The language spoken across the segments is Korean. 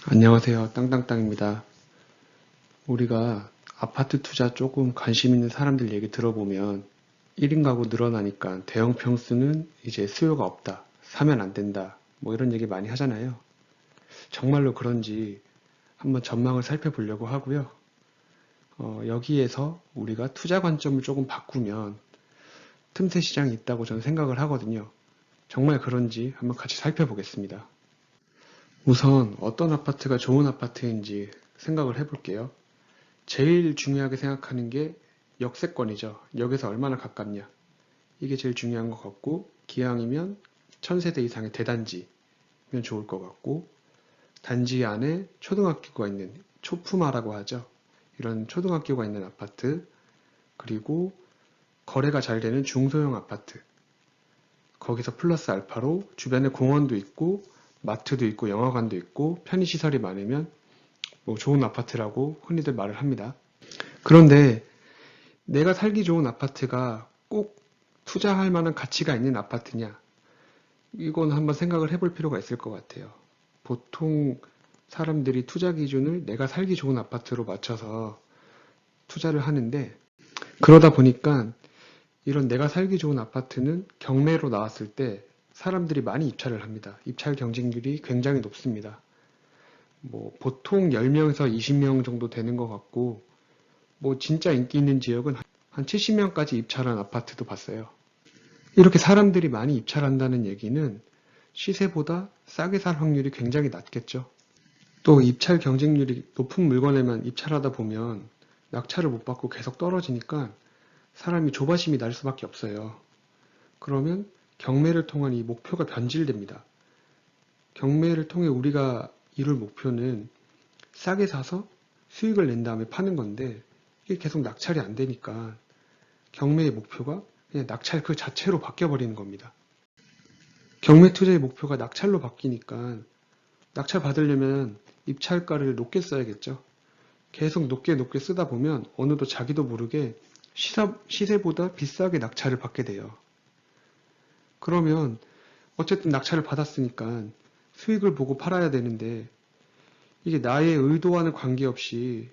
안녕하세요. 땅땅땅입니다. 우리가 아파트 투자 조금 관심 있는 사람들 얘기 들어보면 1인 가구 늘어나니까 대형 평수는 이제 수요가 없다. 사면 안 된다. 뭐 이런 얘기 많이 하잖아요. 정말로 그런지 한번 전망을 살펴보려고 하고요. 여기에서 우리가 투자 관점을 조금 바꾸면 틈새 시장이 있다고 저는 생각을 하거든요. 정말 그런지 한번 같이 살펴보겠습니다. 우선 어떤 아파트가 좋은 아파트인지 생각을 해볼게요. 제일 중요하게 생각하는 게 역세권이죠. 역에서 얼마나 가깝냐. 이게 제일 중요한 것 같고, 기왕이면 1000세대 이상의 대단지면 좋을 것 같고, 단지 안에 초등학교가 있는, 초품화라고 하죠. 이런 초등학교가 있는 아파트, 그리고 거래가 잘 되는 중소형 아파트, 거기서 플러스 알파로 주변에 공원도 있고, 마트도 있고, 영화관도 있고, 편의시설이 많으면 뭐 좋은 아파트라고 흔히들 말을 합니다. 그런데 내가 살기 좋은 아파트가 꼭 투자할 만한 가치가 있는 아파트냐? 이건 한번 생각을 해볼 필요가 있을 것 같아요. 보통 사람들이 투자 기준을 내가 살기 좋은 아파트로 맞춰서 투자를 하는데, 그러다 보니까 이런 내가 살기 좋은 아파트는 경매로 나왔을 때 사람들이 많이 입찰을 합니다. 입찰 경쟁률이 굉장히 높습니다. 뭐 보통 10명에서 20명 정도 되는 것 같고, 뭐 진짜 인기 있는 지역은 한 70명까지 입찰한 아파트도 봤어요. 이렇게 사람들이 많이 입찰한다는 얘기는 시세보다 싸게 살 확률이 굉장히 낮겠죠. 또 입찰 경쟁률이 높은 물건에만 입찰하다 보면 낙찰을 못 받고 계속 떨어지니까 사람이 조바심이 날 수밖에 없어요. 그러면 경매를 통한 이 목표가 변질됩니다. 경매를 통해 우리가 이룰 목표는 싸게 사서 수익을 낸 다음에 파는 건데, 이게 계속 낙찰이 안 되니까 경매의 목표가 그냥 낙찰 그 자체로 바뀌어버리는 겁니다. 경매 투자의 목표가 낙찰로 바뀌니까 낙찰 받으려면 입찰가를 높게 써야겠죠. 계속 높게 쓰다 보면 어느덧 자기도 모르게 시세보다 비싸게 낙찰을 받게 돼요. 그러면 어쨌든 낙찰을 받았으니까 수익을 보고 팔아야 되는데, 이게 나의 의도와는 관계없이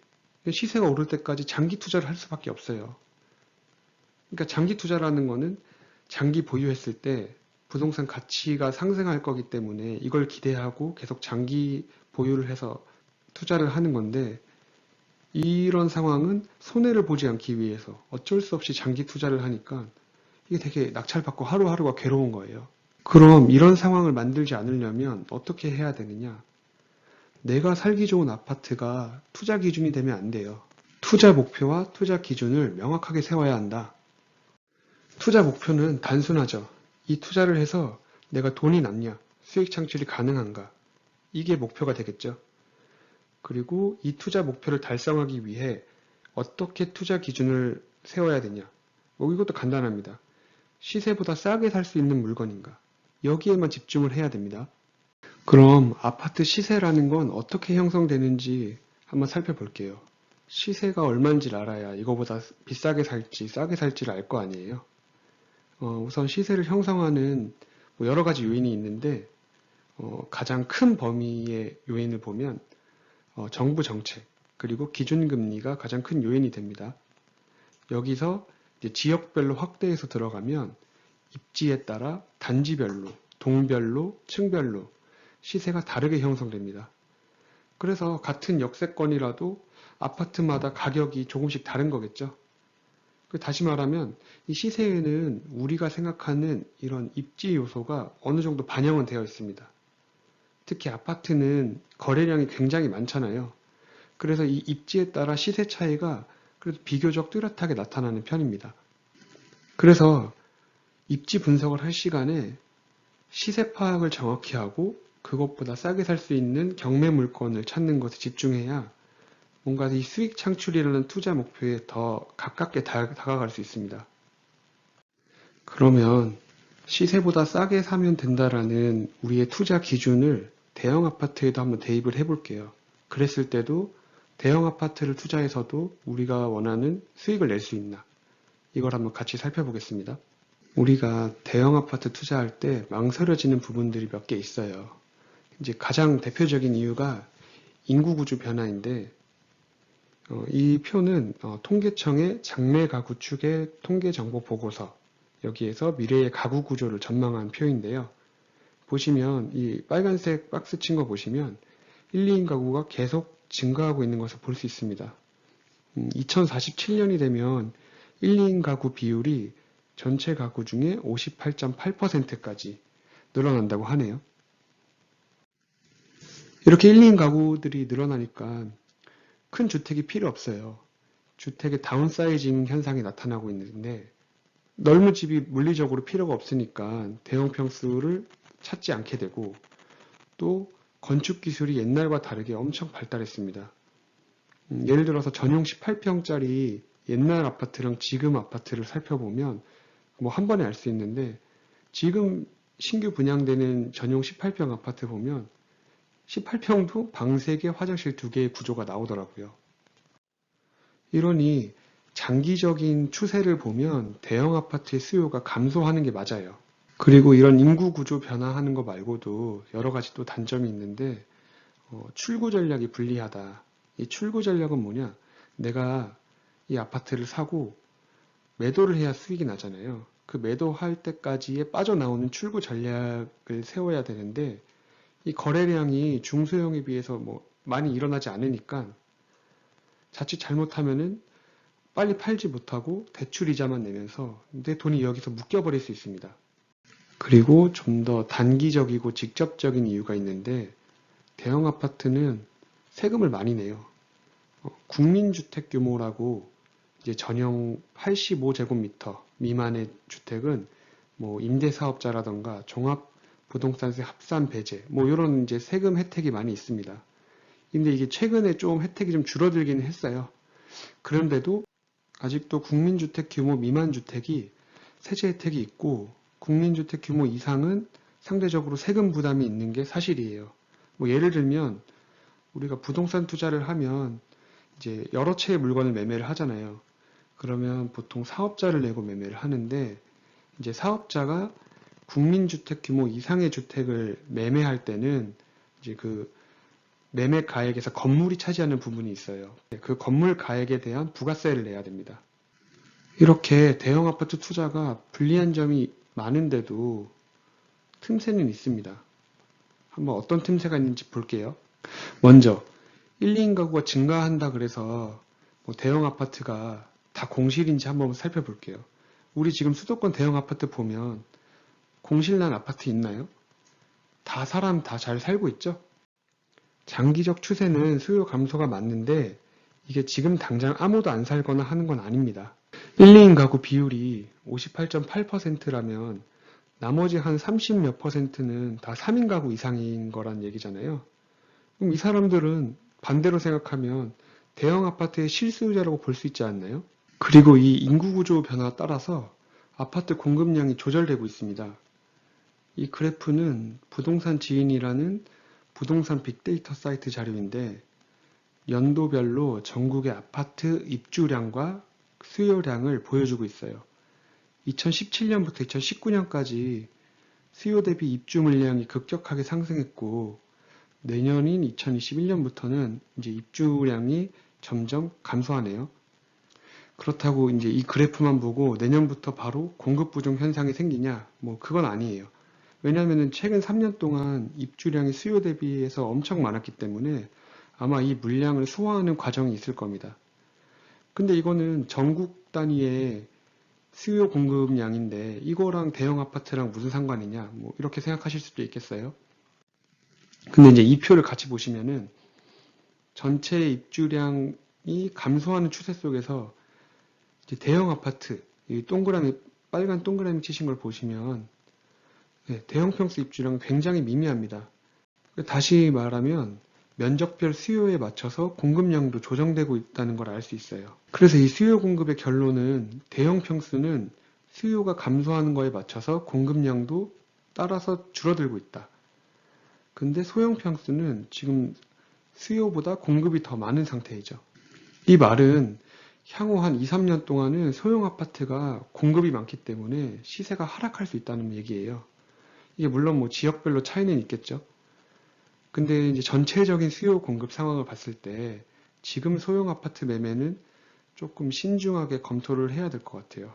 시세가 오를 때까지 장기 투자를 할 수밖에 없어요. 그러니까 장기 투자라는 거는 장기 보유했을 때 부동산 가치가 상승할 거기 때문에 이걸 기대하고 계속 장기 보유를 해서 투자를 하는 건데, 이런 상황은 손해를 보지 않기 위해서 어쩔 수 없이 장기 투자를 하니까 이게 되게 낙찰받고 하루하루가 괴로운 거예요. 그럼 이런 상황을 만들지 않으려면 어떻게 해야 되느냐? 내가 살기 좋은 아파트가 투자 기준이 되면 안 돼요. 투자 목표와 투자 기준을 명확하게 세워야 한다. 투자 목표는 단순하죠. 이 투자를 해서 내가 돈이 남냐, 수익 창출이 가능한가, 이게 목표가 되겠죠. 그리고 이 투자 목표를 달성하기 위해 어떻게 투자 기준을 세워야 되냐. 뭐 이것도 간단합니다. 시세보다 싸게 살 수 있는 물건인가. 여기에만 집중을 해야 됩니다. 그럼 아파트 시세라는 건 어떻게 형성되는지 한번 살펴볼게요. 시세가 얼마인지를 알아야 이거보다 비싸게 살지 싸게 살지를 알 거 아니에요. 우선 시세를 형성하는 뭐 여러 가지 요인이 있는데, 가장 큰 범위의 요인을 보면 정부 정책 그리고 기준금리가 가장 큰 요인이 됩니다. 여기서 이제 지역별로 확대해서 들어가면 입지에 따라 단지별로, 동별로, 층별로 시세가 다르게 형성됩니다. 그래서 같은 역세권이라도 아파트마다 가격이 조금씩 다른 거겠죠. 다시 말하면 이 시세에는 우리가 생각하는 이런 입지 요소가 어느 정도 반영은 되어 있습니다. 특히 아파트는 거래량이 굉장히 많잖아요. 그래서 이 입지에 따라 시세 차이가 그래도 비교적 뚜렷하게 나타나는 편입니다. 그래서 입지 분석을 할 시간에 시세 파악을 정확히 하고 그것보다 싸게 살 수 있는 경매 물건을 찾는 것에 집중해야 뭔가 이 수익 창출이라는 투자 목표에 더 가깝게 다가갈 수 있습니다. 그러면 시세보다 싸게 사면 된다라는 우리의 투자 기준을 대형 아파트에도 한번 대입을 해볼게요. 그랬을 때도 대형 아파트를 투자해서도 우리가 원하는 수익을 낼 수 있나? 이걸 한번 같이 살펴보겠습니다. 우리가 대형 아파트 투자할 때 망설여지는 부분들이 몇 개 있어요. 이제 가장 대표적인 이유가 인구구조 변화인데 이 표는 통계청의 장래 가구 추계 통계정보 보고서, 여기에서 미래의 가구 구조를 전망한 표인데요. 보시면 이 빨간색 박스 친 거 보시면 1, 2인 가구가 계속 증가하고 있는 것을 볼 수 있습니다. 2047년이 되면 1, 2인 가구 비율이 전체 가구 중에 58.8%까지 늘어난다고 하네요. 이렇게 1, 2인 가구들이 늘어나니까 큰 주택이 필요 없어요. 주택의 다운사이징 현상이 나타나고 있는데, 넓은 집이 물리적으로 필요가 없으니까 대형 평수를 찾지 않게 되고, 또 건축 기술이 옛날과 다르게 엄청 발달했습니다. 예를 들어서 전용 18평짜리 옛날 아파트랑 지금 아파트를 살펴보면 뭐 한 번에 알 수 있는데, 지금 신규 분양되는 전용 18평 아파트 보면 18평도 방 3개, 화장실 2개의 구조가 나오더라고요. 이러니 장기적인 추세를 보면 대형 아파트의 수요가 감소하는 게 맞아요. 그리고 이런 인구 구조 변화하는 거 말고도 여러 가지 또 단점이 있는데, 출구 전략이 불리하다. 이 출구 전략은 뭐냐? 내가 이 아파트를 사고 매도를 해야 수익이 나잖아요. 그 매도할 때까지의 빠져나오는 출구 전략을 세워야 되는데, 이 거래량이 중소형에 비해서 뭐 많이 일어나지 않으니까 자칫 잘못하면은 빨리 팔지 못하고 대출 이자만 내면서 내 돈이 여기서 묶여버릴 수 있습니다. 그리고 좀 더 단기적이고 직접적인 이유가 있는데, 대형 아파트는 세금을 많이 내요. 국민주택 규모라고 이제 전용 85제곱미터 미만의 주택은 뭐 임대사업자라던가 종합부동산세 합산 배제 뭐 이런 이제 세금 혜택이 많이 있습니다. 근데 이게 최근에 좀 혜택이 좀 줄어들기는 했어요. 그런데도 아직도 국민주택 규모 미만 주택이 세제 혜택이 있고, 국민주택 규모 이상은 상대적으로 세금 부담이 있는 게 사실이에요. 뭐 예를 들면 우리가 부동산 투자를 하면 이제 여러 채의 물건을 매매를 하잖아요. 그러면 보통 사업자를 내고 매매를 하는데, 이제 사업자가 국민주택 규모 이상의 주택을 매매할 때는 이제 그 매매 가액에서 건물이 차지하는 부분이 있어요. 그 건물 가액에 대한 부가세를 내야 됩니다. 이렇게 대형 아파트 투자가 불리한 점이 많은데도 틈새는 있습니다. 한번 어떤 틈새가 있는지 볼게요. 먼저 1, 2인 가구가 증가한다 그래서 뭐 대형 아파트가 다 공실인지 한번 살펴볼게요. 우리 지금 수도권 대형 아파트 보면 공실난 아파트 있나요? 다 사람 다 잘 살고 있죠? 장기적 추세는 수요 감소가 맞는데, 이게 지금 당장 아무도 안 살거나 하는 건 아닙니다. 1, 2인 가구 비율이 58.8%라면 나머지 한 30 몇 %는 다 3인 가구 이상인 거란 얘기잖아요. 그럼 이 사람들은 반대로 생각하면 대형 아파트의 실수요자라고 볼 수 있지 않나요? 그리고 이 인구 구조 변화에 따라서 아파트 공급량이 조절되고 있습니다. 이 그래프는 부동산 지인이라는 부동산 빅데이터 사이트 자료인데, 연도별로 전국의 아파트 입주량과 수요량을 보여주고 있어요. 2017년부터 2019년까지 수요 대비 입주 물량이 급격하게 상승했고, 내년인 2021년부터는 이제 입주량이 점점 감소하네요. 그렇다고 이제 이 그래프만 보고 내년부터 바로 공급 부족 현상이 생기냐? 뭐 그건 아니에요. 왜냐하면 최근 3년 동안 입주량이 수요 대비해서 엄청 많았기 때문에 아마 이 물량을 소화하는 과정이 있을 겁니다. 근데 이거는 전국 단위의 수요 공급량인데 이거랑 대형 아파트랑 무슨 상관이냐? 뭐 이렇게 생각하실 수도 있겠어요. 근데 이제 이 표를 같이 보시면은 전체 입주량이 감소하는 추세 속에서 이제 대형 아파트, 이 동그라미, 빨간 동그라미 치신 걸 보시면 대형 평수 입주량 굉장히 미미합니다. 다시 말하면 면적별 수요에 맞춰서 공급량도 조정되고 있다는 걸 알 수 있어요. 그래서 이 수요 공급의 결론은 대형 평수는 수요가 감소하는 거에 맞춰서 공급량도 따라서 줄어들고 있다. 근데 소형 평수는 지금 수요보다 공급이 더 많은 상태이죠. 이 말은 향후 한 2, 3년 동안은 소형 아파트가 공급이 많기 때문에 시세가 하락할 수 있다는 얘기예요. 이게 물론 뭐 지역별로 차이는 있겠죠. 근데 이제 전체적인 수요 공급 상황을 봤을 때 지금 소형 아파트 매매는 조금 신중하게 검토를 해야 될 것 같아요.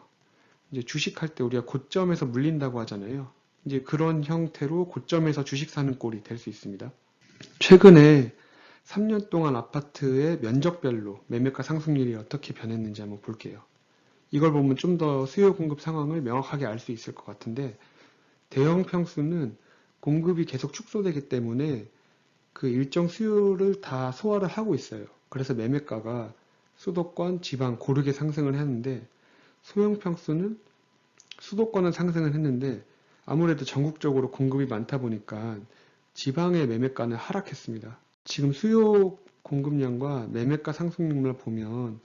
이제 주식할 때 우리가 고점에서 물린다고 하잖아요. 이제 그런 형태로 고점에서 주식 사는 꼴이 될 수 있습니다. 최근에 3년 동안 아파트의 면적별로 매매가 상승률이 어떻게 변했는지 한번 볼게요. 이걸 보면 좀 더 수요 공급 상황을 명확하게 알 수 있을 것 같은데, 대형 평수는 공급이 계속 축소되기 때문에 그 일정 수요를 다 소화를 하고 있어요. 그래서 매매가가 수도권, 지방 고르게 상승을 했는데, 소형 평수는 수도권은 상승을 했는데 아무래도 전국적으로 공급이 많다 보니까 지방의 매매가는 하락했습니다. 지금 수요 공급량과 매매가 상승률을 보면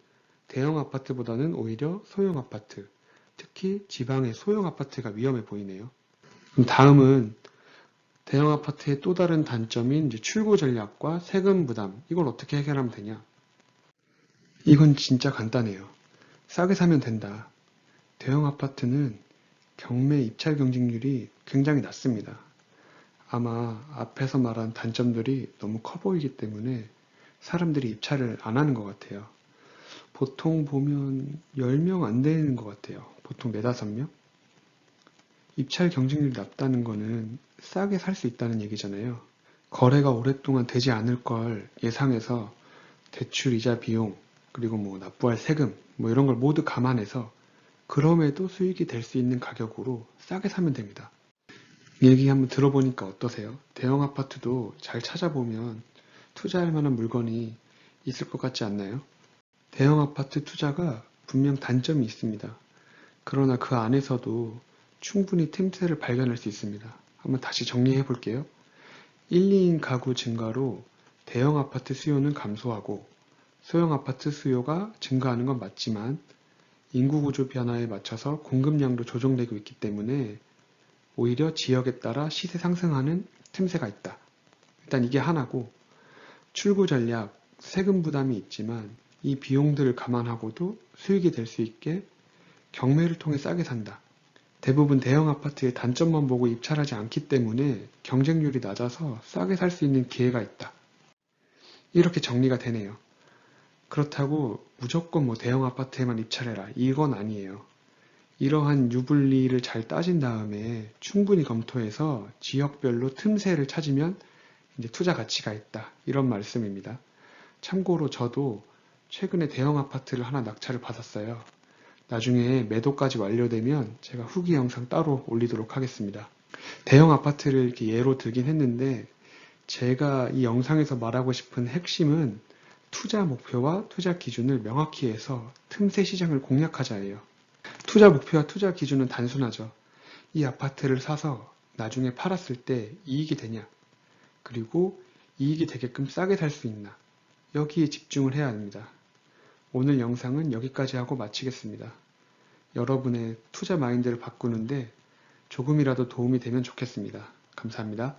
대형 아파트보다는 오히려 소형 아파트, 특히 지방의 소형 아파트가 위험해 보이네요. 그럼 다음은 대형 아파트의 또 다른 단점인 이제 출구 전략과 세금 부담, 이걸 어떻게 해결하면 되냐? 이건 진짜 간단해요. 싸게 사면 된다. 대형 아파트는 경매 입찰 경쟁률이 굉장히 낮습니다. 아마 앞에서 말한 단점들이 너무 커 보이기 때문에 사람들이 입찰을 안 하는 것 같아요. 보통 보면 10명 안 되는 것 같아요. 보통 4, 5명? 입찰 경쟁률이 낮다는 거는 싸게 살 수 있다는 얘기잖아요. 거래가 오랫동안 되지 않을 걸 예상해서 대출 이자 비용, 그리고 뭐 납부할 세금, 뭐 이런 걸 모두 감안해서 그럼에도 수익이 될 수 있는 가격으로 싸게 사면 됩니다. 얘기 한번 들어보니까 어떠세요? 대형 아파트도 잘 찾아보면 투자할 만한 물건이 있을 것 같지 않나요? 대형 아파트 투자가 분명 단점이 있습니다. 그러나 그 안에서도 충분히 틈새를 발견할 수 있습니다. 한번 다시 정리해 볼게요. 1, 2인 가구 증가로 대형 아파트 수요는 감소하고 소형 아파트 수요가 증가하는 건 맞지만 인구 구조 변화에 맞춰서 공급량도 조정되고 있기 때문에 오히려 지역에 따라 시세 상승하는 틈새가 있다. 일단 이게 하나고, 출구 전략, 세금 부담이 있지만 이 비용들을 감안하고도 수익이 될 수 있게 경매를 통해 싸게 산다. 대부분 대형 아파트의 단점만 보고 입찰하지 않기 때문에 경쟁률이 낮아서 싸게 살 수 있는 기회가 있다. 이렇게 정리가 되네요. 그렇다고 무조건 뭐 대형 아파트에만 입찰해라, 이건 아니에요. 이러한 유불리를 잘 따진 다음에 충분히 검토해서 지역별로 틈새를 찾으면 이제 투자 가치가 있다, 이런 말씀입니다. 참고로 저도 최근에 대형 아파트를 하나 낙찰을 받았어요. 나중에 매도까지 완료되면 제가 후기 영상 따로 올리도록 하겠습니다. 대형 아파트를 이렇게 예로 들긴 했는데, 제가 이 영상에서 말하고 싶은 핵심은 투자 목표와 투자 기준을 명확히 해서 틈새 시장을 공략하자예요. 투자 목표와 투자 기준은 단순하죠. 이 아파트를 사서 나중에 팔았을 때 이익이 되냐, 그리고 이익이 되게끔 싸게 살 수 있나, 여기에 집중을 해야 합니다. 오늘 영상은 여기까지 하고 마치겠습니다. 여러분의 투자 마인드를 바꾸는데 조금이라도 도움이 되면 좋겠습니다. 감사합니다.